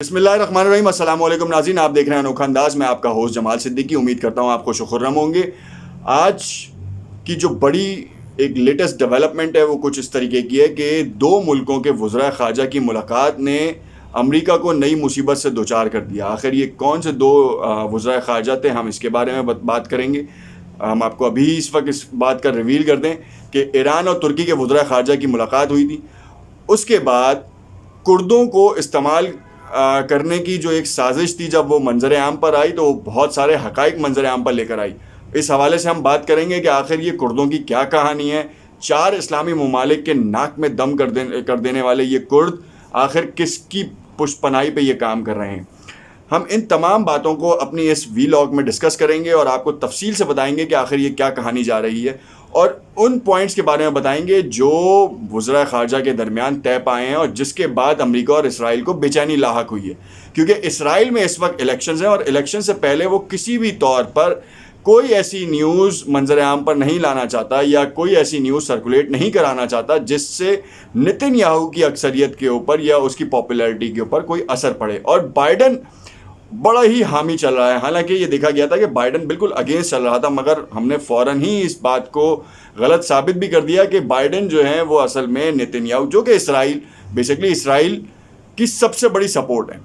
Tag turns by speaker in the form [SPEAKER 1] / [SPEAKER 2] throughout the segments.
[SPEAKER 1] बिस्मिल्लाहिर्रहमानिर्रहीम। अस्सलाम वालेकुम नाज़रीन, आप देख रहे हैं अनोखा अंदाज। मैं आपका होस्ट जमाल सिद्दीकी। उम्मीद करता हूँ आप खुश खुर्रम होंगे। आज की जो बड़ी एक लेटेस्ट डेवलपमेंट है वो कुछ इस तरीके की है कि दो मुल्कों के वज़राए ख़ारजा की मुलाकात ने अमेरिका को नई मुसीबत से दोचार कर दिया। आखिर ये कौन से दो वज़राए ख़ारजा थे, हम इसके बारे में बात करेंगे। हम आपको अभी इस वक्त इस बात का रिवील कर दें कि ईरान और तुर्की के वज़राए ख़ारजा की मुलाकात हुई थी। उसके बाद कुर्दों को इस्तेमाल करने की जो एक साजिश थी, जब वो मंजर आम पर आई तो बहुत सारे हक़ाइक़ मंजर आम पर लेकर आई। इस हवाले से हम बात करेंगे कि आखिर ये कुर्दों की क्या कहानी है। 4 इस्लामी ममालिक के नाक में दम कर देने वाले ये कुर्द आखिर किसकी पुष्पनाई पे ये काम कर रहे हैं। हम इन तमाम बातों को अपनी इस वीलॉग में डिस्कस करेंगे और आपको तफसील से बताएंगे कि आखिर ये क्या कहानी जा रही है, और उन पॉइंट्स के बारे में बताएंगे जो वज़राए ख़ारजा के दरमियान तय पाए हैं और जिसके बाद अमेरिका और इसराइल को बेचैनी लाहक हुई है। क्योंकि इसराइल में इस वक्त इलेक्शंस हैं और इलेक्शन से पहले वो किसी भी तौर पर कोई ऐसी न्यूज़ मंजर आम पर नहीं लाना चाहता या कोई ऐसी न्यूज़ सर्कुलेट नहीं कराना चाहता जिससे नेतन्याहू की अक्सरियत के ऊपर या उसकी पॉपुलैरिटी के ऊपर कोई असर पड़े। और बाइडन बड़ा ही हामी चल रहा है। हालांकि ये देखा गया था कि बाइडन बिल्कुल अगेंस्ट चल रहा था, मगर हमने फ़ौरन ही इस बात को गलत साबित भी कर दिया कि बाइडन जो है वो असल में नेतन्याहू, जो कि इसराइल की सबसे बड़ी सपोर्ट है।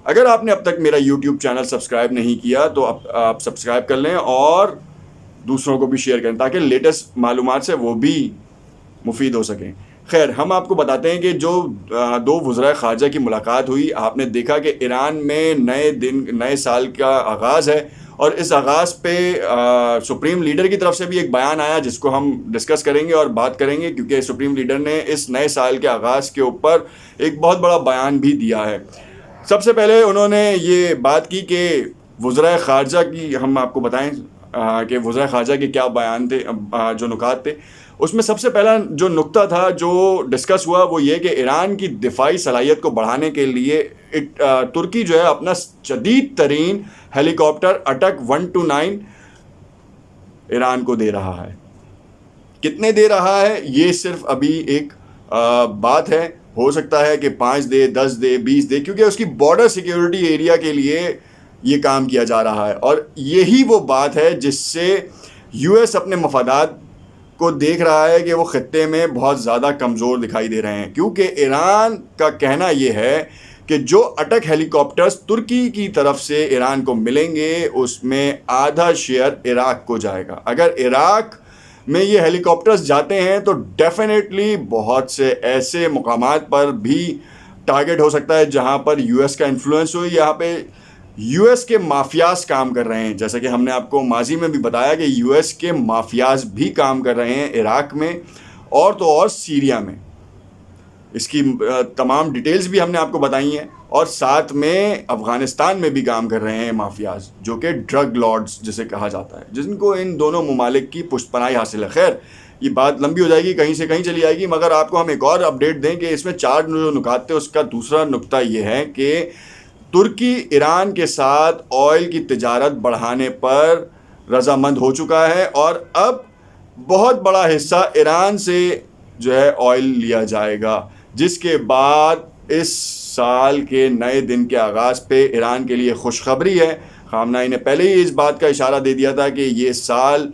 [SPEAKER 1] अगर आपने अब तक मेरा यूट्यूब चैनल सब्सक्राइब नहीं किया तो आप सब्सक्राइब कर लें और दूसरों को भी शेयर करें ताकि लेटेस्ट मालूमात से वो भी मुफीद हो सकें। खैर, हम आपको बताते हैं कि जो दो वज़राए ख़ारजा की मुलाकात हुई, आपने देखा कि ईरान में नए साल का आगाज़ है और इस आगाज़ पे सुप्रीम लीडर की तरफ से भी एक बयान आया जिसको हम डिस्कस करेंगे और बात करेंगे, क्योंकि सुप्रीम लीडर ने इस नए साल के आगाज़ के ऊपर एक बहुत बड़ा बयान भी दिया है। सबसे पहले उन्होंने ये बात की कि वज़राए ख़ारजा की, हम आपको बताएं कि वज़राए ख़ारजा के क्या बयान थे, जो नुकात थे। उसमें सबसे पहला जो नुक्ता था जो डिस्कस हुआ वो ये कि ईरान की दिफाई सलाहियत को बढ़ाने के लिए तुर्की जो है अपना जदीद तरीन हेलीकॉप्टर अटक 129 ईरान को दे रहा है। कितने दे रहा है ये सिर्फ अभी एक बात है। हो सकता है कि 5 दे, 10 दे, 20 दे, क्योंकि उसकी बॉर्डर सिक्योरिटी एरिया के लिए ये काम किया जा रहा है। और यही वो बात है जिससे यूएस अपने मफादात को देख रहा है कि वो ख़त्ते में बहुत ज़्यादा कमज़ोर दिखाई दे रहे हैं, क्योंकि ईरान का कहना ये है कि जो अटक हेलीकॉप्टर्स तुर्की की तरफ से ईरान को मिलेंगे उसमें आधा शेयर इराक़ को जाएगा। अगर इराक़ में ये हेलीकॉप्टर्स जाते हैं तो डेफिनेटली बहुत से ऐसे मुकामात पर भी टारगेट हो सकता है जहाँ पर यूएस का इन्फ्लुएंस हो। यहाँ पे यूएस के माफियाज काम कर रहे हैं, जैसा कि हमने आपको माजी में भी बताया कि यूएस के माफियाज भी काम कर रहे हैं इराक़ में और तो और सीरिया में। इसकी तमाम डिटेल्स भी हमने आपको बताई हैं। और साथ में अफ़गानिस्तान में भी काम कर रहे हैं माफियाज, जो कि ड्रग लॉर्ड्स जिसे कहा जाता है, जिनको इन दोनों ममालिक की पुष्पनाई हासिल है। खैर, ये बात लंबी हो जाएगी, कहीं से कहीं चली जाएगी, मगर आपको हम एक और अपडेट दें कि इसमें 4 जो नुकात थे उसका दूसरा नुक्ता ये है कि तुर्की ईरान के साथ ऑयल की तिजारत बढ़ाने पर रजामंद हो चुका है और अब बहुत बड़ा हिस्सा ईरान से जो है ऑयल लिया जाएगा, जिसके बाद इस साल के नए दिन के आगाज़ पे ईरान के लिए खुशखबरी है। ख़ामनेई ने पहले ही इस बात का इशारा दे दिया था कि ये साल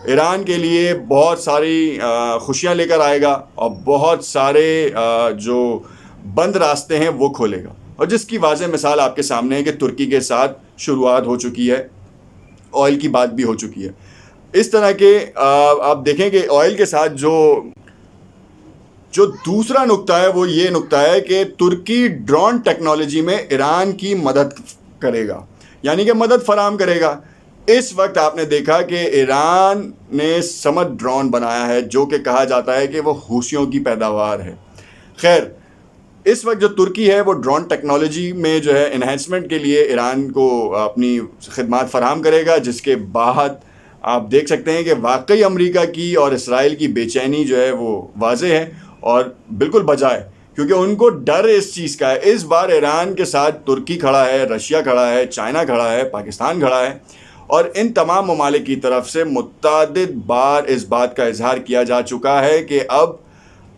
[SPEAKER 1] ईरान के लिए बहुत सारी खुशियाँ लेकर आएगा और बहुत सारे जो बंद रास्ते हैं वो खोलेगा। और जिसकी वाज़ेह मिसाल आपके सामने है कि तुर्की के साथ शुरुआत हो चुकी है, ऑयल की बात भी हो चुकी है। इस तरह के आप देखें कि ऑयल के साथ जो दूसरा नुक्ता है वो ये नुक्ता है कि तुर्की ड्रोन टेक्नोलॉजी में ईरान की मदद करेगा, यानी कि मदद फराहम करेगा। इस वक्त आपने देखा कि ईरान ने समद ड्रोन बनाया है जो कि कहा जाता है कि वो हूसियों की पैदावार है। खैर, इस वक्त जो तुर्की है वो ड्रोन टेक्नोलॉजी में जो है इन्हेंसमेंट के लिए ईरान को अपनी खिदमत फराहम करेगा, जिसके बाद आप देख सकते हैं कि वाकई अमेरिका की और इसराइल की बेचैनी जो है वो वाज़ेह है और बिल्कुल बजा है, क्योंकि उनको डर इस चीज़ का है। इस बार ईरान के साथ तुर्की खड़ा है, रशिया खड़ा है, चाइना खड़ा है, पाकिस्तान खड़ा है और इन तमाम ममालिक की तरफ से मुतअद्दिद बार इस बात का इजहार किया जा चुका है कि अब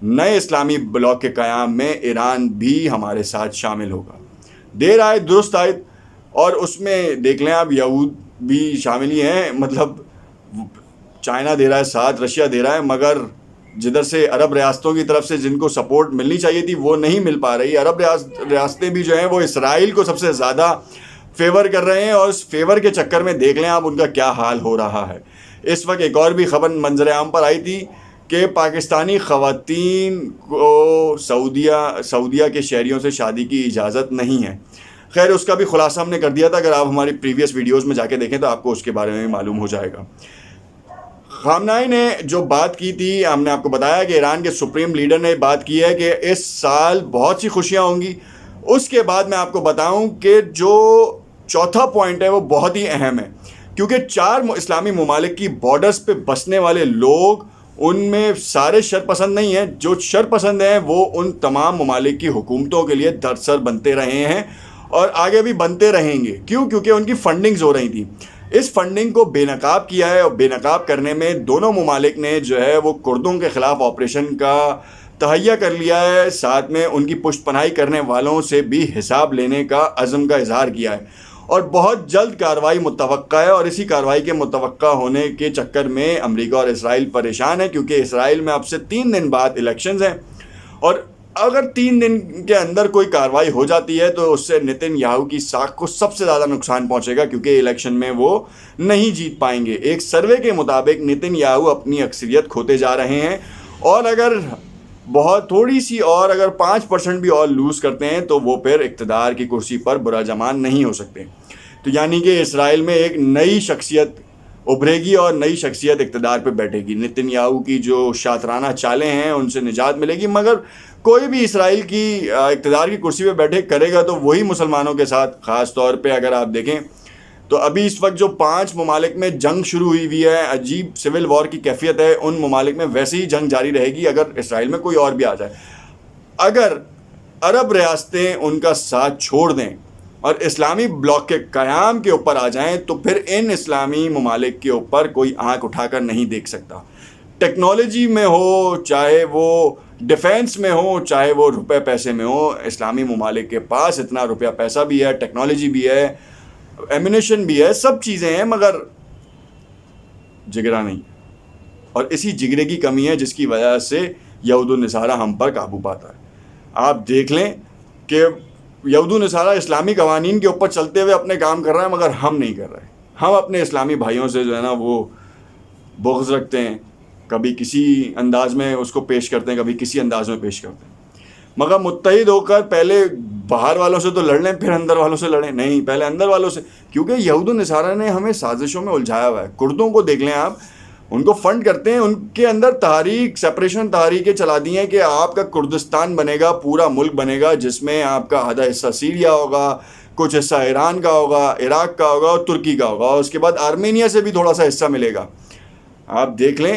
[SPEAKER 1] नए इस्लामी ब्लॉक के क़याम में ईरान भी हमारे साथ शामिल होगा। دیر آئے درست آئے، اور اس میں دیکھ لیں آپ یہود بھی شامل ہی ہیں، مطلب چائنا دے رہا ہے ساتھ، رشیا دے رہا ہے، مگر جدھر سے عرب ریاستوں کی طرف سے جن کو سپورٹ ملنی چاہیے تھی وہ نہیں مل پا رہی. عرب ریاستیں بھی جو ہیں وہ اسرائیل کو سب سے زیادہ فیور کر رہے ہیں، اور اس فیور کے چکر میں دیکھ لیں آپ ان کا کیا حال ہو رہا ہے. اس وقت ایک اور بھی خبر منظر عام پر آئی تھی کہ پاکستانی خواتین کو سعودیہ کے شہریوں سے شادی کی اجازت نہیں ہے. خیر اس کا بھی خلاصہ ہم نے کر دیا تھا، اگر آپ ہماری پریویس ویڈیوز میں جا کے دیکھیں تو آپ کو اس کے بارے میں معلوم ہو جائے گا. خامنہئی نے جو بات کی تھی، ہم نے آپ کو بتایا کہ ایران کے سپریم لیڈر نے بات کی ہے کہ اس سال بہت سی خوشیاں ہوں گی. اس کے بعد میں آپ کو بتاؤں کہ جو چوتھا پوائنٹ ہے وہ بہت ہی اہم ہے، کیونکہ 4 اسلامی ممالک کی بارڈرز پہ بسنے والے لوگ ان میں سارے شرپسند نہیں ہیں. جو شرپسند ہیں وہ ان تمام ممالک کی حکومتوں کے لیے دردسر بنتے رہے ہیں اور آگے بھی بنتے رہیں گے. کیوں؟ کیونکہ ان کی فنڈنگز ہو رہی تھیں. اس فنڈنگ کو بے نقاب کیا ہے، اور بے نقاب کرنے میں دونوں ممالک نے جو ہے وہ کردوں کے خلاف آپریشن کا تہیہ کر لیا ہے، ساتھ میں ان کی پشت پناہی کرنے والوں سے بھی حساب لینے کا عزم کا اظہار کیا ہے، اور بہت جلد کارروائی متوقع ہے. اور اسی کارروائی کے متوقع ہونے کے چکر میں امریکہ اور اسرائیل پریشان ہے، کیونکہ اسرائیل میں اب سے 3 دن بعد الیکشنز ہیں، اور اگر 3 دن کے اندر کوئی کارروائی ہو جاتی ہے تو اس سے نتن یاہو کی ساکھ کو سب سے زیادہ نقصان پہنچے گا، کیونکہ الیکشن میں وہ نہیں جیت پائیں گے. ایک سروے کے مطابق نتن یاہو اپنی اکثریت کھوتے جا رہے ہیں، اور اگر بہت تھوڑی سی اور اگر 5% بھی اور لوز کرتے ہیں تو وہ پھر اقتدار کی کرسی پر برا جمان نہیں ہو سکتے. تو یعنی کہ اسرائیل میں ایک نئی شخصیت ابھرے گی اور نئی شخصیت اقتدار پہ بیٹھے گی. نتن یاہو کی جو شاطرانہ چالیں ہیں ان سے نجات ملے گی، مگر کوئی بھی اسرائیل کی اقتدار کی کرسی پہ بیٹھے کرے گا تو وہی مسلمانوں کے ساتھ. خاص طور پہ اگر آپ دیکھیں تو ابھی اس وقت جو 5 ممالک میں جنگ شروع ہوئی ہے، عجیب سول وار کی کیفیت ہے، ان ممالک میں ویسے ہی جنگ جاری رہے گی اگر اسرائیل میں کوئی اور بھی آ جائے. اگر عرب ریاستیں ان کا ساتھ چھوڑ دیں اور اسلامی بلاک کے قیام کے اوپر آ جائیں تو پھر ان اسلامی ممالک کے اوپر کوئی آنکھ اٹھا کر نہیں دیکھ سکتا. ٹیکنالوجی میں ہو، چاہے وہ ڈیفینس میں ہو، چاہے وہ روپے پیسے میں ہو، اسلامی ممالک کے پاس اتنا روپیہ پیسہ بھی ہے، ٹیکنالوجی بھی ہے، ایمونیشن بھی ہے، سب چیزیں ہیں، مگر جگرا نہیں. اور اسی جگرے کی کمی ہے جس کی وجہ سے یہود و نصارہ ہم پر قابو پاتا ہے. آپ دیکھ لیں کہ یہود و نصارہ اسلامی قوانین کے اوپر چلتے ہوئے اپنے کام کر رہے ہیں، مگر ہم نہیں کر رہے. ہم اپنے اسلامی بھائیوں سے جو ہے نا وہ بغض رکھتے ہیں، کبھی کسی انداز میں اس کو پیش کرتے ہیں، کبھی کسی انداز میں پیش کرتے ہیں. مگر متحد ہو کر پہلے باہر والوں سے تو لڑ لیں، پھر اندر والوں سے لڑیں. نہیں، پہلے اندر والوں سے، کیونکہ یہود و نصارہ نے ہمیں سازشوں میں الجھایا ہوا ہے. کردوں کو دیکھ لیں آپ، ان کو فنڈ کرتے ہیں، ان کے اندر تحریک سیپریشن تحریکیں چلا دی ہیں کہ آپ کا کردستان بنے گا، پورا ملک بنے گا، جس میں آپ کا آدھا حصہ سیریا ہوگا، کچھ حصہ ایران کا ہوگا، عراق کا ہوگا اور ترکی کا ہوگا، اور اس کے بعد آرمینیا سے بھی تھوڑا سا حصہ ملے گا. آپ دیکھ لیں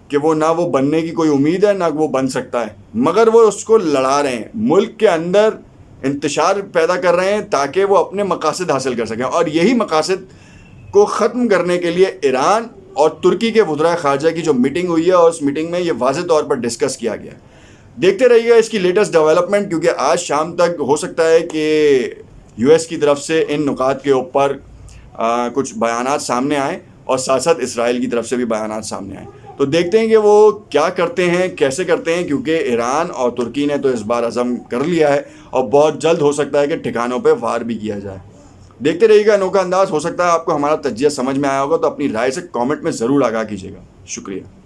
[SPEAKER 1] کہ وہ نہ وہ بننے کی کوئی امید ہے، نہ وہ بن سکتا ہے، مگر وہ اس کو لڑا رہے ہیں، ملک کے اندر انتشار پیدا کر رہے ہیں تاکہ وہ اپنے مقاصد حاصل کر سکیں. اور یہی مقاصد کو ختم کرنے کے لیے ایران اور ترکی کے وزرائے خارجہ کی جو میٹنگ ہوئی ہے، اور اس میٹنگ میں یہ واضح طور پر ڈسکس کیا گیا. دیکھتے رہیے گا اس کی لیٹسٹ ڈیولپمنٹ، کیونکہ آج شام تک ہو سکتا ہے کہ یو ایس کی طرف سے ان نکات کے اوپر کچھ بیانات سامنے آئیں، اور ساتھ ساتھ اسرائیل کی طرف سے بھی بیانات سامنے آئیں. تو دیکھتے ہیں کہ وہ کیا کرتے ہیں، کیسے کرتے ہیں، کیونکہ ایران اور ترکی نے تو اس بار عزم کر لیا ہے، اور بہت جلد ہو سکتا ہے کہ ٹھکانوں پہ وار بھی کیا جائے. دیکھتے رہیے گا انوکھا انداز. ہو سکتا ہے آپ کو ہمارا تجزیہ سمجھ میں آیا ہوگا، تو اپنی رائے سے کامنٹ میں ضرور آگاہ کیجیے گا. شکریہ.